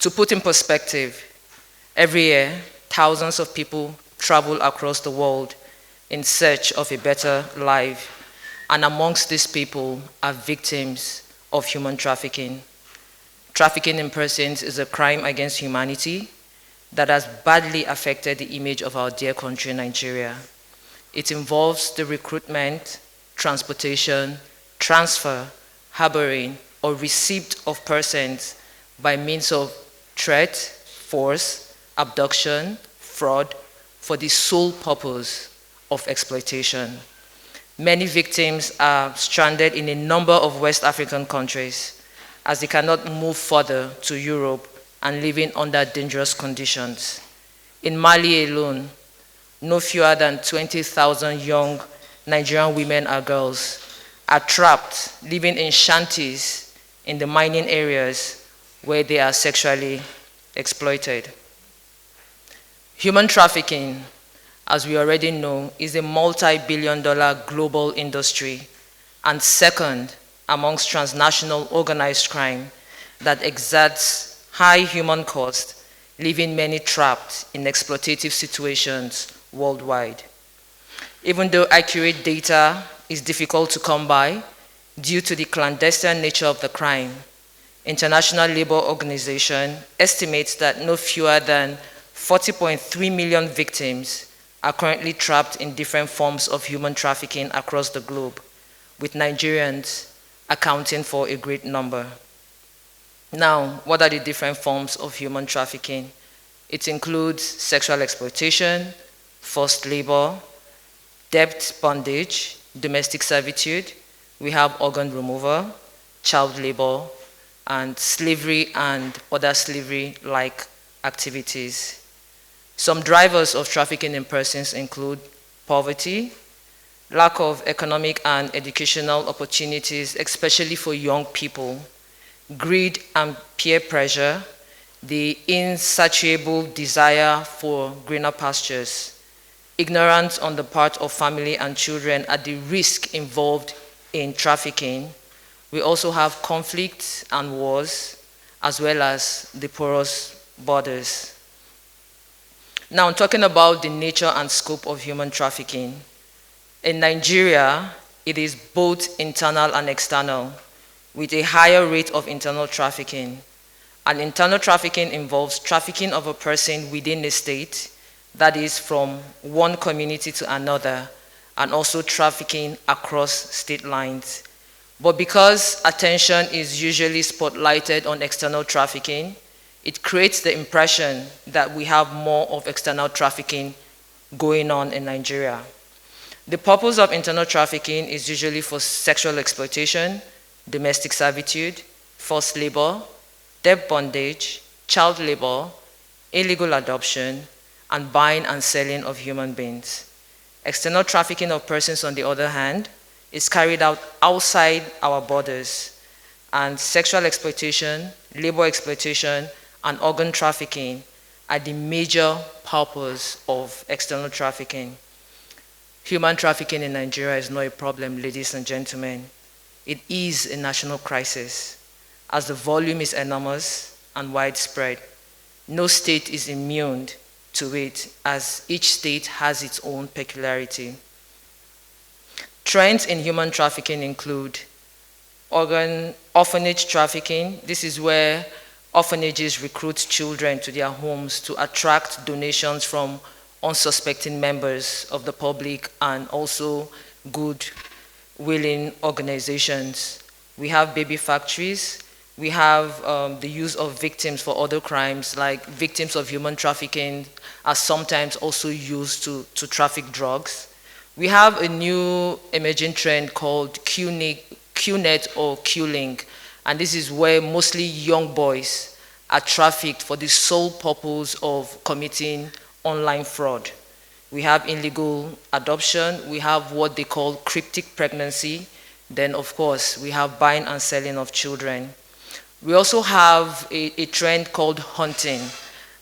To put in perspective, every year, thousands of people travel across the world in search of a better life, and amongst these people are victims of human trafficking. Trafficking in persons is a crime against humanity that has badly affected the image of our dear country, Nigeria. It involves the recruitment, transportation, transfer, harboring, or receipt of persons by means of threat, force, abduction, fraud, for the sole purpose of exploitation. Many victims are stranded in a number of West African countries as they cannot move further to Europe and living under dangerous conditions. In Mali alone, no fewer than 20,000 young Nigerian women and girls are trapped, living in shanties in the mining areas where they are sexually exploited. Human trafficking, as we already know, is a multi-billion-dollar global industry and second amongst transnational organized crime that exerts high human cost, leaving many trapped in exploitative situations worldwide. Even though accurate data is difficult to come by due to the clandestine nature of the crime, International Labour Organization estimates that no fewer than 40.3 million victims are currently trapped in different forms of human trafficking across the globe, with Nigerians accounting for a great number. Now, what are the different forms of human trafficking? It includes sexual exploitation, forced labor, debt bondage, domestic servitude, we have organ removal, child labor, and slavery and other slavery-like activities. Some drivers of trafficking in persons include poverty, lack of economic and educational opportunities, especially for young people, greed and peer pressure, the insatiable desire for greener pastures, ignorance on the part of family and children at the risk involved in trafficking. We also have conflicts and wars, as well as the porous borders. Now, talking about the nature and scope of human trafficking. In Nigeria, it is both internal and external, with a higher rate of internal trafficking. And internal trafficking involves trafficking of a person within a state, that is from one community to another, and also trafficking across state lines. But because attention is usually spotlighted on external trafficking, it creates the impression that we have more of external trafficking going on in Nigeria. The purpose of internal trafficking is usually for sexual exploitation, domestic servitude, forced labor, debt bondage, child labor, illegal adoption, and buying and selling of human beings. External trafficking of persons, on the other hand, is carried out outside our borders, and sexual exploitation, labor exploitation, and organ trafficking are the major purpose of external trafficking. Human trafficking in Nigeria is not a problem, ladies and gentlemen. It is a national crisis, as the volume is enormous and widespread. No state is immune to it, as each state has its own peculiarity. Trends in human trafficking include orphanage trafficking. This is where orphanages recruit children to their homes to attract donations from unsuspecting members of the public and also good, willing organizations. We have baby factories. We have the use of victims for other crimes, like victims of human trafficking are sometimes also used to traffic drugs. We have a new emerging trend called QNet or Q-Link, and this is where mostly young boys are trafficked for the sole purpose of committing online fraud. We have illegal adoption, we have what they call cryptic pregnancy, then of course we have buying and selling of children. We also have a trend called hunting,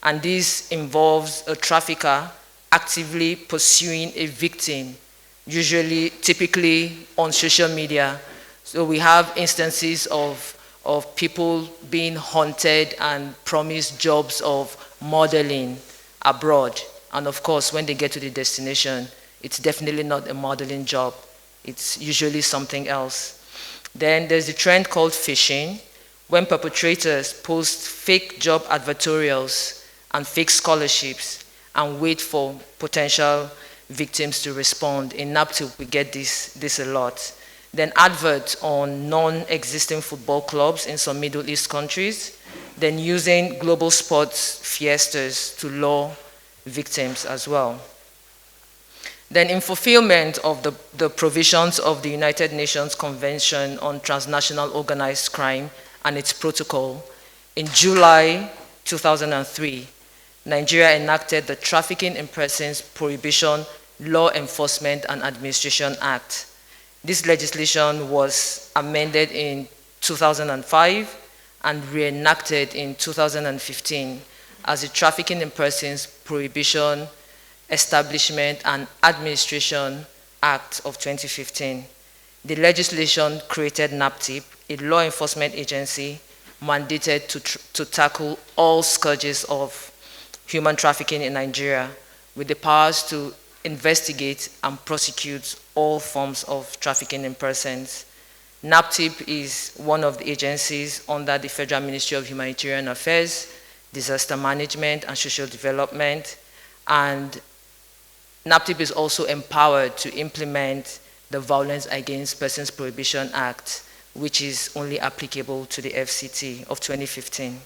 and this involves a trafficker actively pursuing a victim, typically on social media. So we have instances of of people being hunted and promised jobs of modeling abroad. And of course, when they get to the destination, it's definitely not a modeling job. It's usually something else. Then there's the trend called phishing, when perpetrators post fake job advertorials and fake scholarships and wait for potential victims to respond. In Naptip, we get this a lot. Then adverts on non-existing football clubs in some Middle East countries, then using global sports fiestas to lure victims as well. Then in fulfillment of the provisions of the United Nations Convention on Transnational Organized Crime and its protocol, in July 2003, Nigeria enacted the Trafficking in Persons Prohibition Law Enforcement and Administration Act. This legislation was amended in 2005 and reenacted in 2015 as the Trafficking in Persons Prohibition, Establishment and Administration Act of 2015. The legislation created Naptip, a law enforcement agency mandated to tackle all scourges of human trafficking in Nigeria, with the powers to investigate and prosecute all forms of trafficking in persons. Naptip is one of the agencies under the Federal Ministry of Humanitarian Affairs, Disaster Management and Social Development, and Naptip is also empowered to implement the Violence Against Persons Prohibition Act, which is only applicable to the FCT of 2015.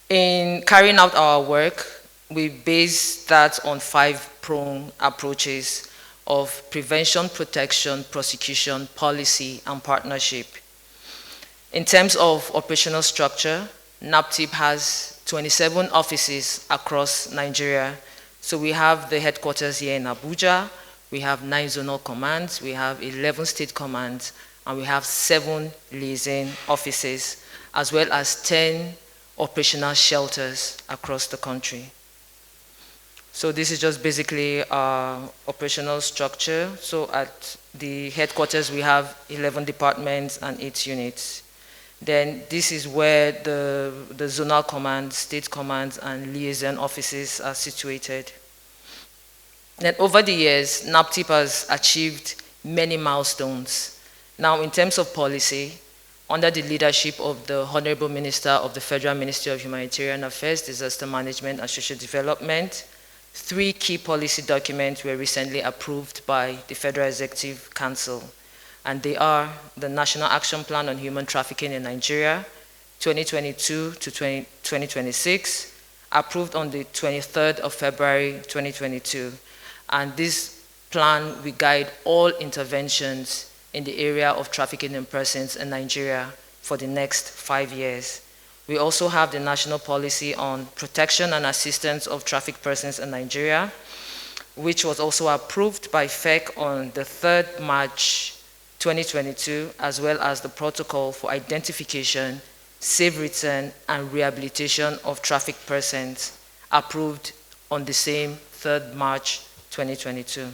In carrying out our work, we base that on 5-pronged approaches of prevention, protection, prosecution, policy, and partnership. In terms of operational structure, Naptip has 27 offices across Nigeria. So we have the headquarters here in Abuja, we have 9 zonal commands, we have 11 state commands, and we have 7 liaison offices, as well as 10 operational shelters across the country. So this is just basically our operational structure. So at the headquarters, we have 11 departments and 8 units. Then this is where the zonal commands, state commands, and liaison offices are situated. Then over the years, Naptip has achieved many milestones. Now, in terms of policy, under the leadership of the Honorable Minister of the Federal Ministry of Humanitarian Affairs, Disaster Management and Social Development, 3 key policy documents were recently approved by the Federal Executive Council, and they are the National Action Plan on Human Trafficking in Nigeria, 2022 to 2026, approved on the 23rd of February 2022. And this plan will guide all interventions in the area of trafficking in persons in Nigeria for the next 5 years. We also have the National Policy on Protection and Assistance of Trafficked Persons in Nigeria, which was also approved by FEC on the 3rd March 2022, as well as the Protocol for Identification, Safe Return, and Rehabilitation of Trafficked Persons, approved on the same 3rd March 2022.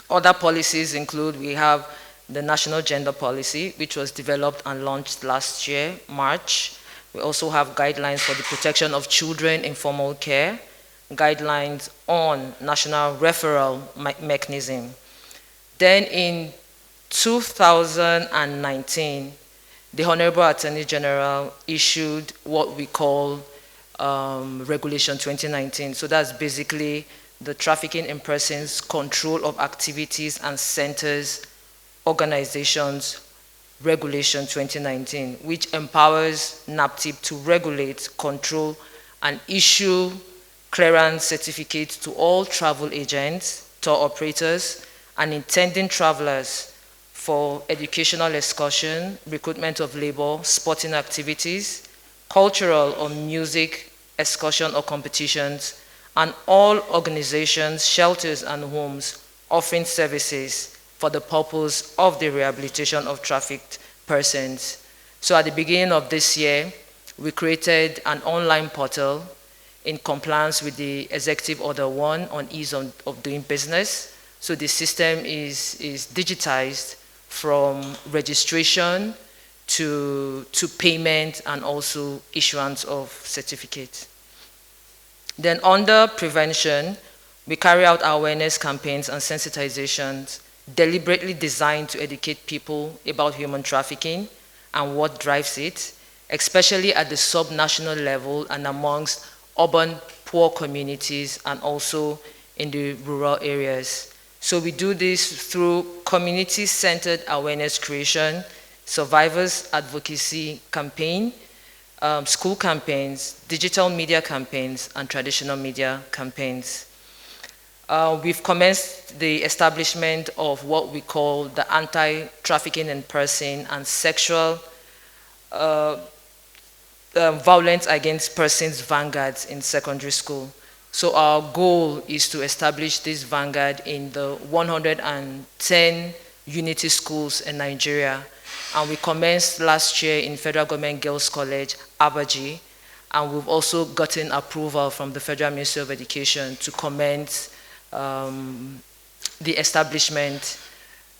Other policies include, we have the National Gender Policy, which was developed and launched last year, March. We also have guidelines for the protection of children in formal care, guidelines on national referral mechanism. Then in 2019, the Honorable Attorney General issued what we call Regulation 2019. So that's basically the Trafficking in Persons Control of Activities and Centers Organizations Regulation 2019, which empowers Naptip to regulate, control, and issue clearance certificates to all travel agents, tour operators, and intending travelers for educational excursion, recruitment of labor, sporting activities, cultural or music excursion or competitions, and all organizations, shelters, and homes offering services for the purpose of the rehabilitation of trafficked persons. So at the beginning of this year, we created an online portal in compliance with the Executive Order 1 on ease of doing business. So the system is digitized from registration to payment and also issuance of certificates. Then under prevention, we carry out awareness campaigns and sensitizations deliberately designed to educate people about human trafficking and what drives it, especially at the sub-national level and amongst urban poor communities and also in the rural areas. So we do this through community-centered awareness creation, survivors advocacy campaign, school campaigns, digital media campaigns, and traditional media campaigns. We've commenced the establishment of what we call the Anti-Trafficking in Person and Sexual Violence Against Persons Vanguards in secondary school. So our goal is to establish this vanguard in the 110 unity schools in Nigeria. And we commenced last year in Federal Government Girls College, Abaji, and we've also gotten approval from the Federal Ministry of Education to commence the establishment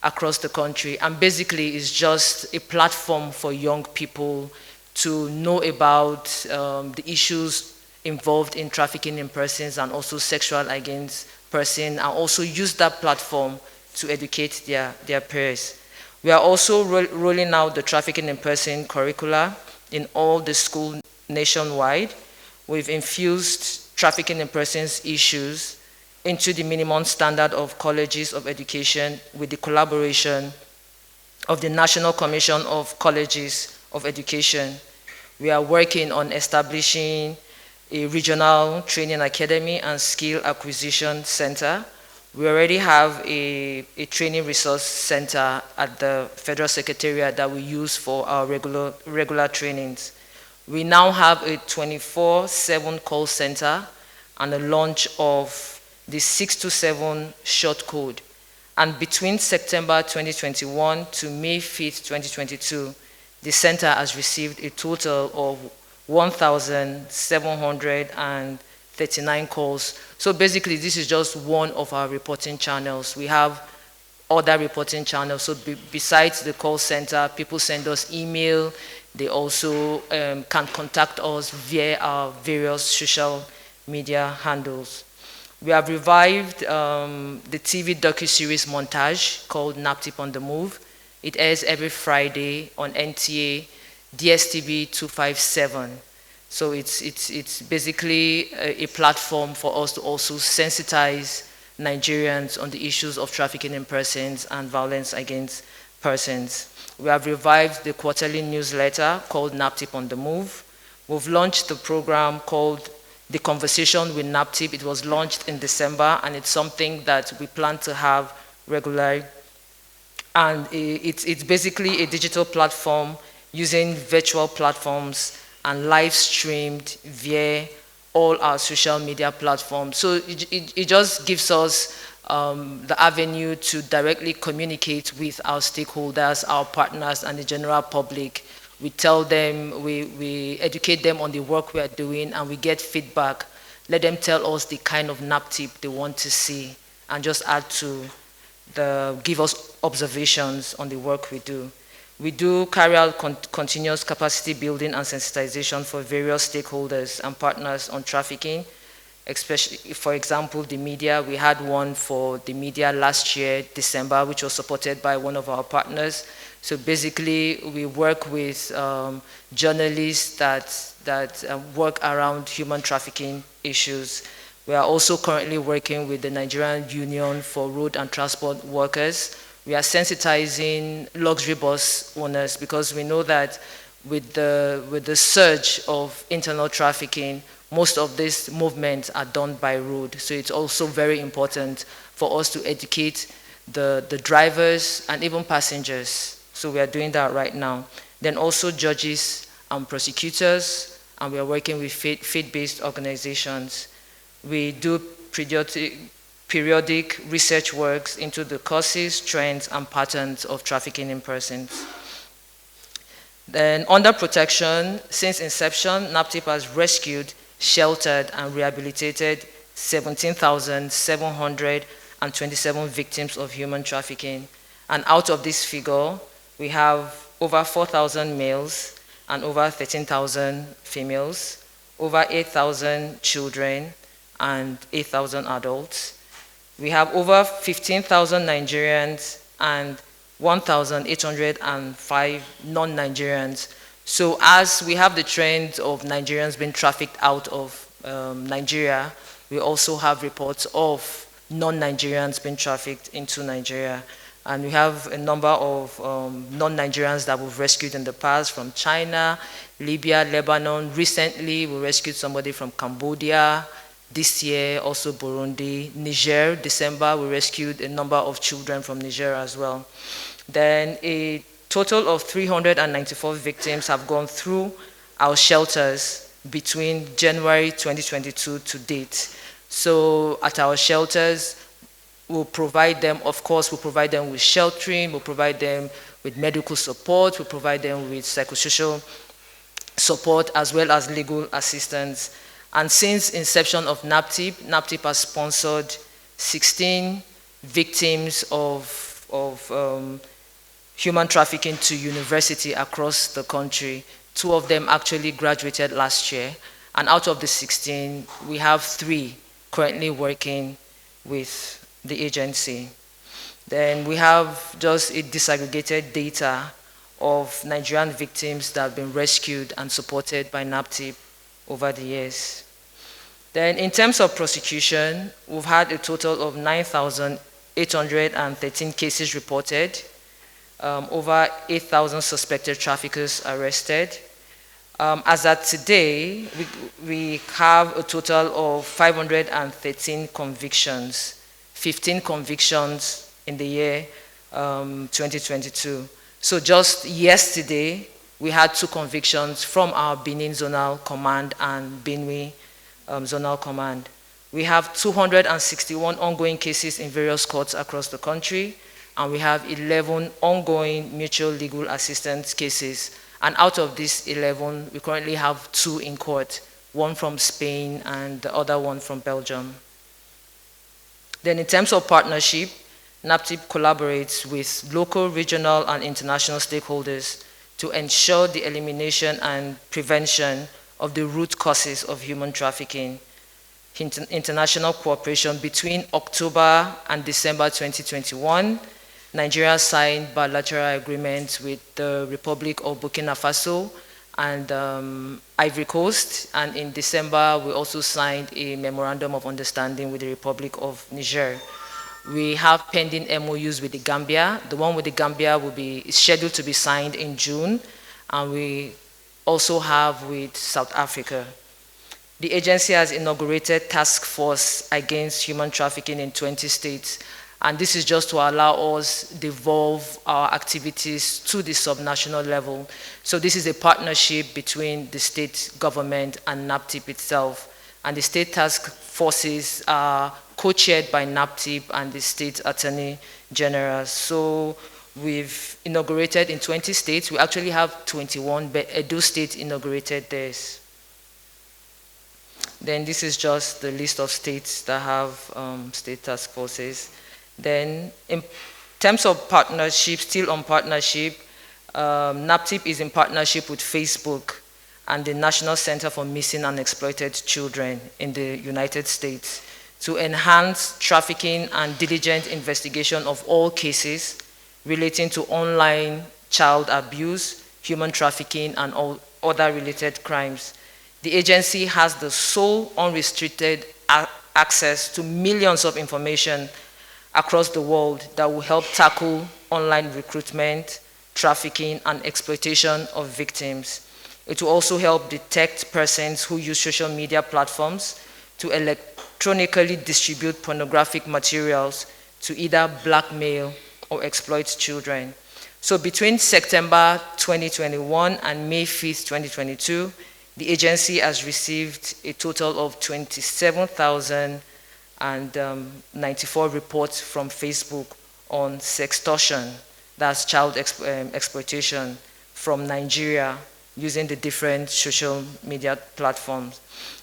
across the country. And basically it's just a platform for young people to know about the issues involved in trafficking in persons and also sexual against person, and also use that platform to educate their peers. We are also rolling out the trafficking in person curricula in all the schools nationwide. We've infused trafficking in persons issues into the minimum standard of colleges of education with the collaboration of the National Commission of Colleges of Education. We are working on establishing a regional training academy and skill acquisition center. We already have a training resource center at the Federal Secretariat that we use for our regular trainings. We now have a 24/7 call center and a launch of the 627 short code. And between September 2021 to May 5th, 2022, the center has received a total of 1,739 calls. So basically, this is just one of our reporting channels. We have other reporting channels. So besides the call center, people send us email. They also can contact us via our various social media handles. We have revived the TV docuseries montage called Naptip on the Move. It airs every Friday on NTA DSTV 257. So it's basically a platform for us to also sensitize Nigerians on the issues of trafficking in persons and violence against persons. We have revived the quarterly newsletter called Naptip on the Move. We've launched the program called The Conversation with Naptip. It was launched in December, and it's something that we plan to have regularly. And it's basically a digital platform using virtual platforms and live streamed via all our social media platforms. So it just gives us the avenue to directly communicate with our stakeholders, our partners, and the general public. We tell them, we educate them on the work we are doing, and we get feedback. Let them tell us the kind of Naptip they want to see, and just add to give us observations on the work we do. We do carry out continuous capacity building and sensitization for various stakeholders and partners on trafficking, especially, for example, the media. We had one for the media last year, December, which was supported by one of our partners. So basically, we work with journalists that work around human trafficking issues. We are also currently working with the Nigerian Union for Road and Transport Workers. We are sensitizing luxury bus owners because we know that with the surge of internal trafficking, most of these movements are done by road. So it's also very important for us to educate the drivers and even passengers. So we are doing that right now. Then also judges and prosecutors, and we are working with faith-based organizations. We do periodic research works into the causes, trends, and patterns of trafficking in persons. Then under protection, since inception, Naptip has rescued, sheltered, and rehabilitated 17,727 victims of human trafficking. And out of this figure, we have over 4,000 males and over 13,000 females, over 8,000 children and 8,000 adults. We have over 15,000 Nigerians and 1,805 non-Nigerians. So as we have the trend of Nigerians being trafficked out of Nigeria, we also have reports of non-Nigerians being trafficked into Nigeria. And we have a number of non-Nigerians that we've rescued in the past from China, Libya, Lebanon. Recently, we rescued somebody from Cambodia. This year, also Burundi. Niger, December, we rescued a number of children from Niger as well. Then a total of 394 victims have gone through our shelters between January 2022 to date. So at our shelters, we'll provide them, of course, we'll provide them with sheltering, we'll provide them with medical support, we'll provide them with psychosocial support as well as legal assistance. And since inception of Naptip, Naptip has sponsored 16 victims of human trafficking to university across the country. 2 of them actually graduated last year. And out of the 16, we have 3 currently working with the agency. Then we have just a disaggregated data of Nigerian victims that have been rescued and supported by Naptip over the years. Then in terms of prosecution, we've had a total of 9,813 cases reported, over 8,000 suspected traffickers arrested. As at today, we have a total of 513 convictions, 15 convictions in the year 2022. So just yesterday, we had 2 convictions from our Benin Zonal Command and Benue Zonal Command. We have 261 ongoing cases in various courts across the country, and we have 11 ongoing mutual legal assistance cases. And out of these 11, we currently have 2 in court, one from Spain and the other one from Belgium. Then in terms of partnership, Naptip collaborates with local, regional, and international stakeholders to ensure the elimination and prevention of the root causes of human trafficking. International cooperation between October and December 2021, Nigeria signed bilateral agreements with the Republic of Burkina Faso and Ivory Coast, and in December we also signed a memorandum of understanding with the Republic of Niger. We have pending MOUs with the Gambia. The one with the Gambia is scheduled to be signed in June, and we also have with South Africa. The agency has inaugurated task force against human trafficking in 20 states, and this is just to allow us to devolve our activities to the subnational level. So this is a partnership between the state government and Naptip itself, and the state task forces are co-chaired by Naptip and the state attorney general. So we've inaugurated in 20 states. We actually have 21, but Edo State inaugurated theirs. Then this is just the list of states that have state task forces. Then in terms of partnership, still on partnership, Naptip is in partnership with Facebook and the National Center for Missing and Exploited Children in the United States to enhance trafficking and diligent investigation of all cases relating to online child abuse, human trafficking, and all other related crimes. The agency has the sole unrestricted access to millions of information across the world that will help tackle online recruitment, trafficking, and exploitation of victims. It will also help detect persons who use social media platforms to electronically distribute pornographic materials to either blackmail or exploit children. So between September 2021 and May 5th, 2022, the agency has received a total of 27,094 reports from Facebook on sextortion, that's child exploitation, from Nigeria using the different social media platforms.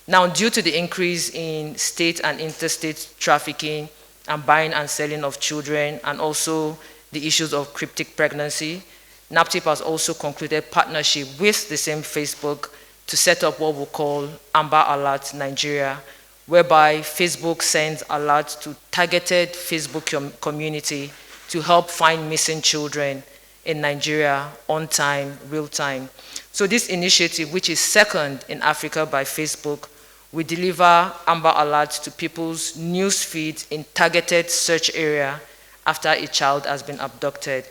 Now, due to the increase in state and interstate trafficking and buying and selling of children, and also the issues of cryptic pregnancy. Naptip has also concluded partnership with the same Facebook to set up what we call Amber Alert Nigeria, whereby Facebook sends alerts to targeted Facebook community to help find missing children in Nigeria on time, real time. So this initiative, which is second in Africa by Facebook, will deliver Amber Alerts to people's news feeds in targeted search area after a child has been abducted.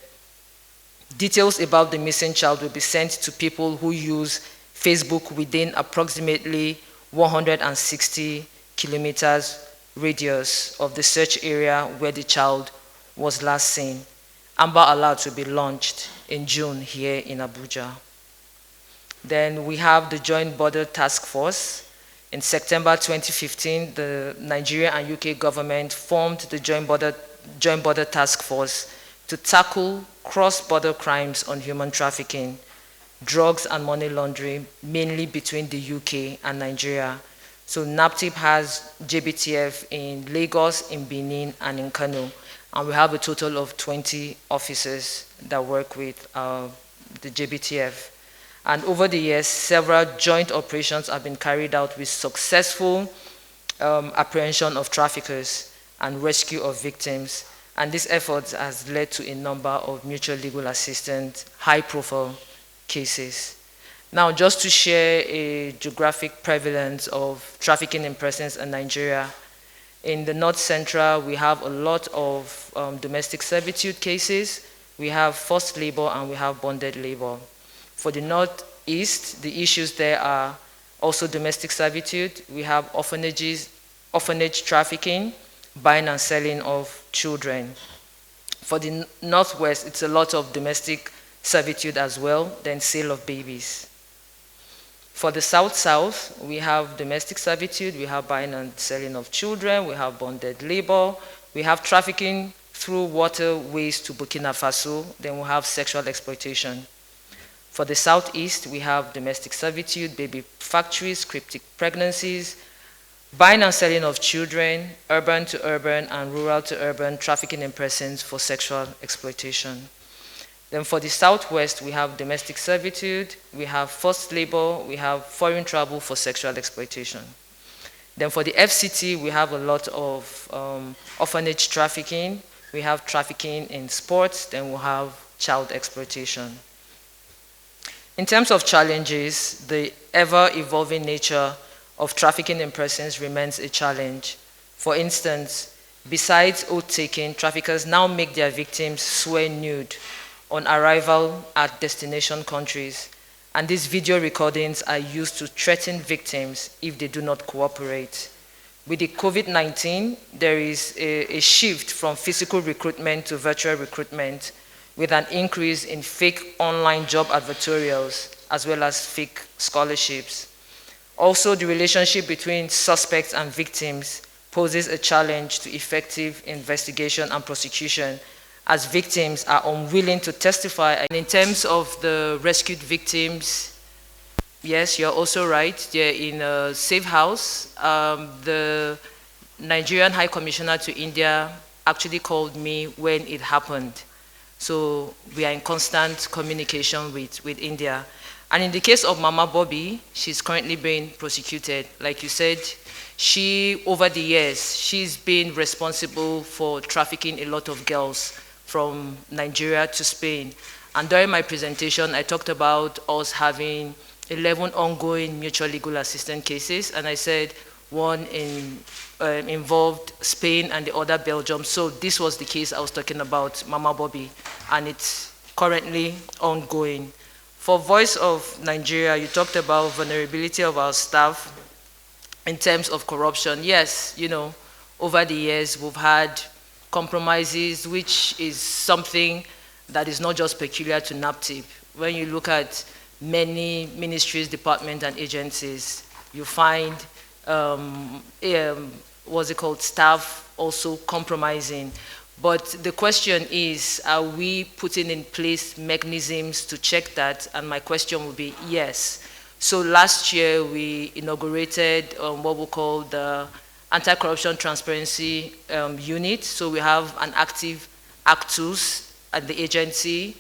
Details about the missing child will be sent to people who use Facebook within approximately 160 kilometers radius of the search area where the child was last seen. Amber Alert will be launched in June here in Abuja. Then we have the Joint Border Task Force. In September 2015, the Nigerian and UK government formed the Joint Border Task Force to tackle cross-border crimes on human trafficking, drugs and money laundering, mainly between the UK and Nigeria. So Naptip has JBTF in Lagos, in Benin, and in Kano. And we have a total of 20 officers that work with the JBTF. And over the years, several joint operations have been carried out with successful apprehension of traffickers and rescue of victims. And this effort has led to a number of mutual legal assistance, high-profile cases. Now, just to share a geographic prevalence of trafficking in persons in Nigeria, in the North Central, we have a lot of domestic servitude cases. We have forced labor and we have bonded labor. For the Northeast, the issues there are also domestic servitude. We have orphanage trafficking, buying and selling of children. For the Northwest, it's a lot of domestic servitude as well, then sale of babies. For the South-South, we have domestic servitude, we have buying and selling of children, we have bonded labor, we have trafficking through waterways to Burkina Faso, then we have sexual exploitation. For the Southeast, we have domestic servitude, baby factories, cryptic pregnancies, buying and selling of children, urban to urban and rural to urban trafficking in persons for sexual exploitation. Then for the Southwest, we have domestic servitude, we have forced labor, we have foreign travel for sexual exploitation. Then for the FCT, we have a lot of orphanage trafficking, we have trafficking in sports, then we'll have child exploitation. In terms of challenges, the ever-evolving nature of trafficking in persons remains a challenge. For instance, besides oath-taking, traffickers now make their victims swear nude on arrival at destination countries, and these video recordings are used to threaten victims if they do not cooperate. With the COVID-19, there is a shift from physical recruitment to virtual recruitment, with an increase in fake online job advertorials as well as fake scholarships. Also, the relationship between suspects and victims poses a challenge to effective investigation and prosecution, as victims are unwilling to testify. And in terms of the rescued victims, yes, you're also right, they're in a safe house. The Nigerian High Commissioner to India actually called me when it happened. So we are in constant communication with India. And in the case of Mama Bobby, she's currently being prosecuted. Like you said, she, over the years, she's been responsible for trafficking a lot of girls from Nigeria to Spain. And during my presentation, I talked about us having 11 ongoing mutual legal assistance cases, and I said one involved Spain and the other Belgium. So this was the case I was talking about, Mama Bobby, and it's currently ongoing. For Voice of Nigeria, you talked about vulnerability of our staff in terms of corruption. Yes, you know, over the years we've had compromises, which is something that is not just peculiar to Naptip. When you look at many ministries, departments, and agencies, you find staff also compromising. But the question is, are we putting in place mechanisms to check that? And my question would be yes. So last year we inaugurated what we call the Anti-Corruption Transparency Unit. So we have an active Actus at the agency,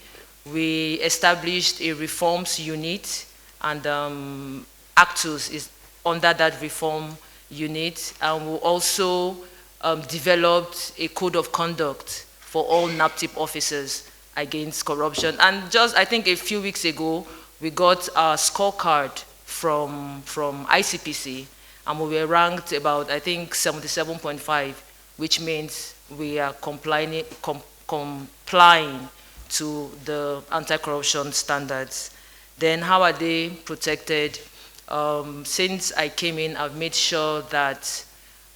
we established a reforms unit, and Actus is under that reform unit, and we also developed a code of conduct for all Naptip officers against corruption. And just, I think a few weeks ago, we got our scorecard from ICPC, and we were ranked about, I think, 77.5, which means we are complying to the anti-corruption standards. Then how are they protected? Since I came in, I've made sure that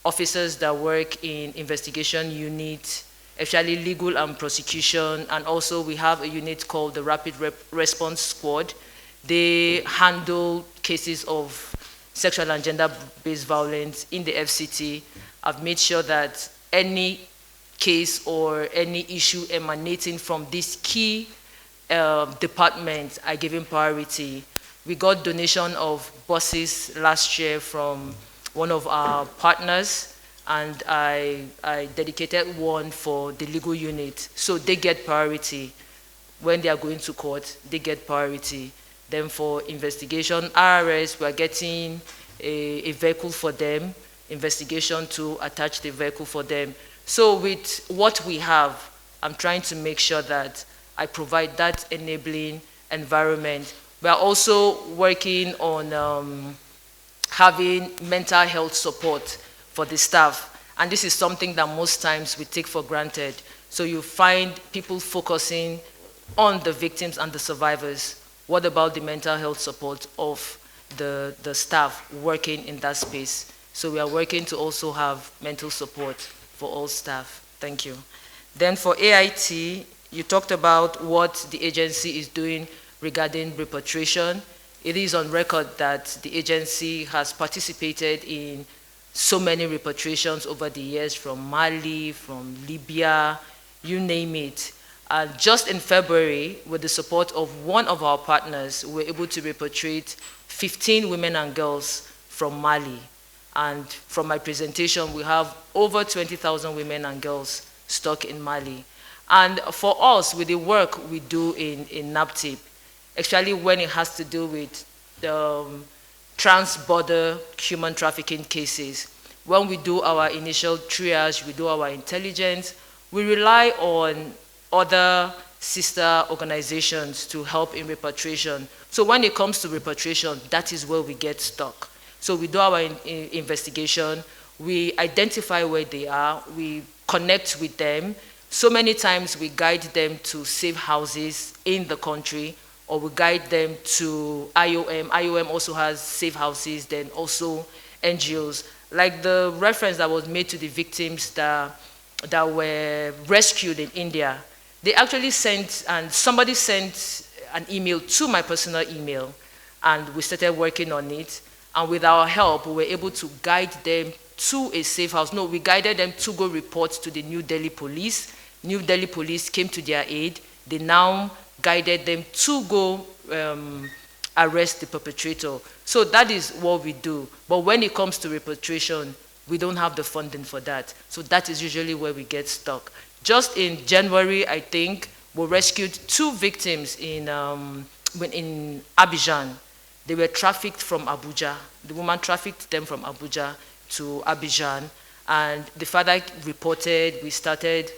officers that work in investigation unit, especially legal and prosecution, and also we have a unit called the Rapid Response Squad. They handle cases of sexual and gender-based violence in the FCT. I've made sure that any case or any issue emanating from this key department are given priority. We got donation of buses last year from one of our partners, and I dedicated one for the legal unit. So they get priority. When they are going to court, they get priority. Then for investigation, RRS, we are getting a vehicle for them, investigation to attach the vehicle for them. So with what we have, I'm trying to make sure that I provide that enabling environment. We are also working on having mental health support for the staff. And this is something that most times we take for granted. So you find people focusing on the victims and the survivors. What about the mental health support of the staff working in that space? So we are working to also have mental support for all staff. Thank you. Then for AIT, you talked about what the agency is doing regarding repatriation. It is on record that the agency has participated in so many repatriations over the years, from Mali, from Libya, you name it. And just in February, with the support of one of our partners, we were able to repatriate 15 women and girls from Mali. And from my presentation, we have over 20,000 women and girls stuck in Mali. And for us, with the work we do in Naptip, especially when it has to do with trans-border human trafficking cases, when we do our initial triage, we do our intelligence, we rely on other sister organizations to help in repatriation. So when it comes to repatriation, that is where we get stuck. So we do our investigation, we identify where they are, we connect with them. So many times we guide them to safe houses in the country, or we guide them to IOM. IOM also has safe houses, then also NGOs. Like the reference that was made to the victims that were rescued in India, they actually sent, and somebody sent an email to my personal email, and we started working on it. And with our help, we were able to guide them to a safe house. No, we guided them to go report to the New Delhi police. New Delhi police came to their aid. They now guided them to go arrest the perpetrator. So that is what we do. But when it comes to repatriation, we don't have the funding for that. So that is usually where we get stuck. Just in January, I think, we rescued 2 victims in Abidjan. They were trafficked from Abuja. The woman trafficked them from Abuja to Abidjan. And the father reported, we started,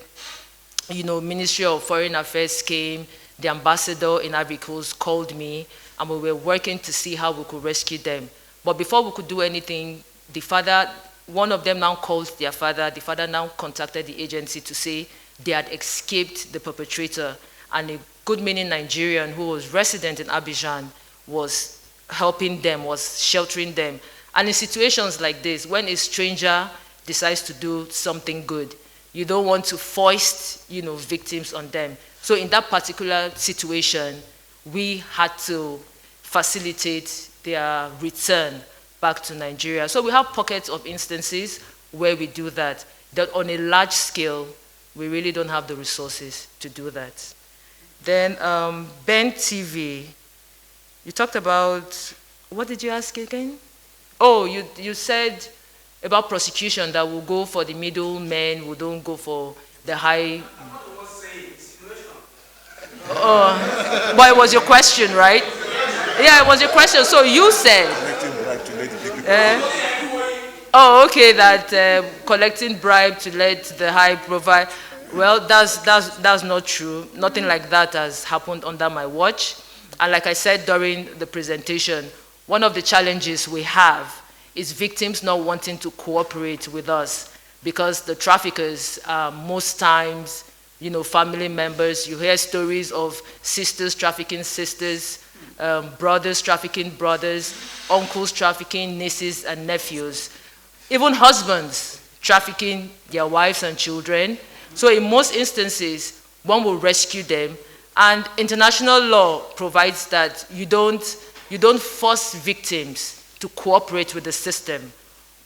Ministry of Foreign Affairs came, the ambassador in Ivory Coast called me, and we were working to see how we could rescue them. But before we could do anything, the father, one of them now called their father. The father now contacted the agency to say they had escaped the perpetrator, and a good-meaning Nigerian who was resident in Abidjan was helping them, was sheltering them. And in situations like this, when a stranger decides to do something good, you don't want to foist, victims on them. So in that particular situation, we had to facilitate their return back to Nigeria. So we have pockets of instances where we do that. That on a large scale, we really don't have the resources to do that. Then Ben TV, you talked about, what did you ask again? Oh, you said about prosecution that will go for the middlemen, we don't go for the high. But it was your question, right? Yeah, it was your question. So you said, oh, okay, that collecting bribe to let the high provide. Well, that's not true. Nothing like that has happened under my watch. And like I said during the presentation, one of the challenges we have is victims not wanting to cooperate with us because the traffickers are most times, you know, family members. You hear stories of sisters trafficking sisters, brothers trafficking brothers, uncles trafficking nieces and nephews, even husbands trafficking their wives and children. So in most instances, one will rescue them. And international law provides that you don't force victims to cooperate with the system.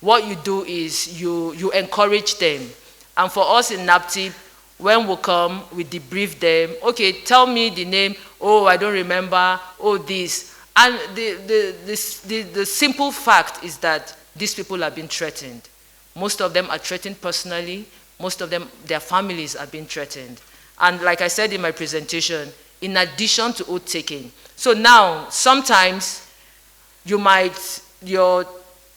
What you do is you encourage them. And for us in Naptip, when we come, we debrief them. Okay, tell me the name. Oh, I don't remember. Oh, this. And the simple fact is that these people have been threatened. Most of them are threatened personally. Most of them, their families are being threatened. And like I said in my presentation, in addition to oath taking. So now, sometimes your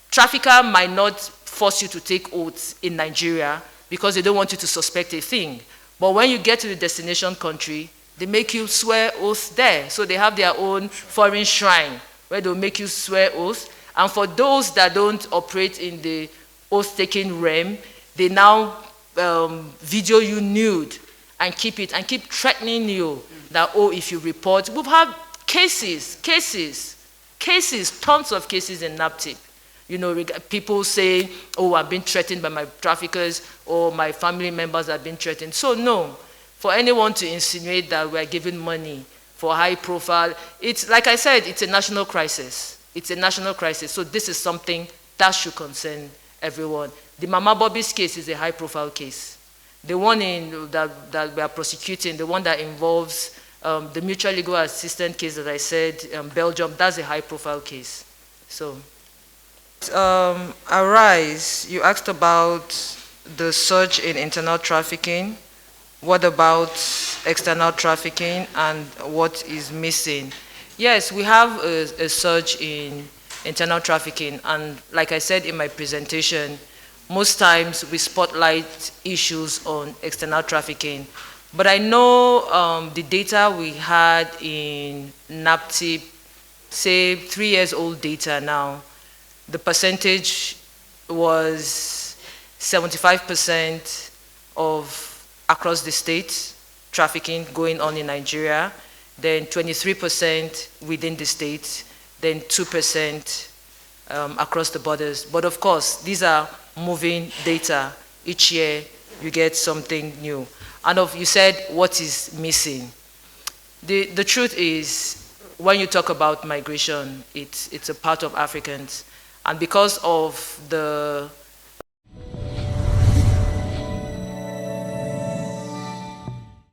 trafficker might not force you to take oaths in Nigeria because they don't want you to suspect a thing. But when you get to the destination country, they make you swear oaths there. So they have their own foreign shrine where they'll make you swear oaths. And for those that don't operate in the oath-taking realm, they now video you nude and keep threatening you that, oh, if you report. We've had cases, tons of cases in Naptip. You know, people say, oh, I've been threatened by my traffickers, or my family members have been threatened. So no, for anyone to insinuate that we're giving money for high profile, it's, like I said, it's a national crisis. It's a national crisis. So this is something that should concern everyone. The Mama Bobby's case is a high profile case. The one that we are prosecuting, the one that involves the mutual legal assistance case that I said, Belgium, that's a high profile case. So. Arise, you asked about the surge in internal trafficking. What about external trafficking and what is missing? Yes, we have a surge in internal trafficking, and like I said in my presentation, most times we spotlight issues on external trafficking. But I know the data we had in Naptip, say 3 years old data now, the percentage was 75% of across the state trafficking going on in Nigeria, then 23% within the state, then 2% across the borders. But of course, these are moving data. Each year you get something new. And you said, what is missing? The truth is, when you talk about migration, it's a part of Africans. And because of the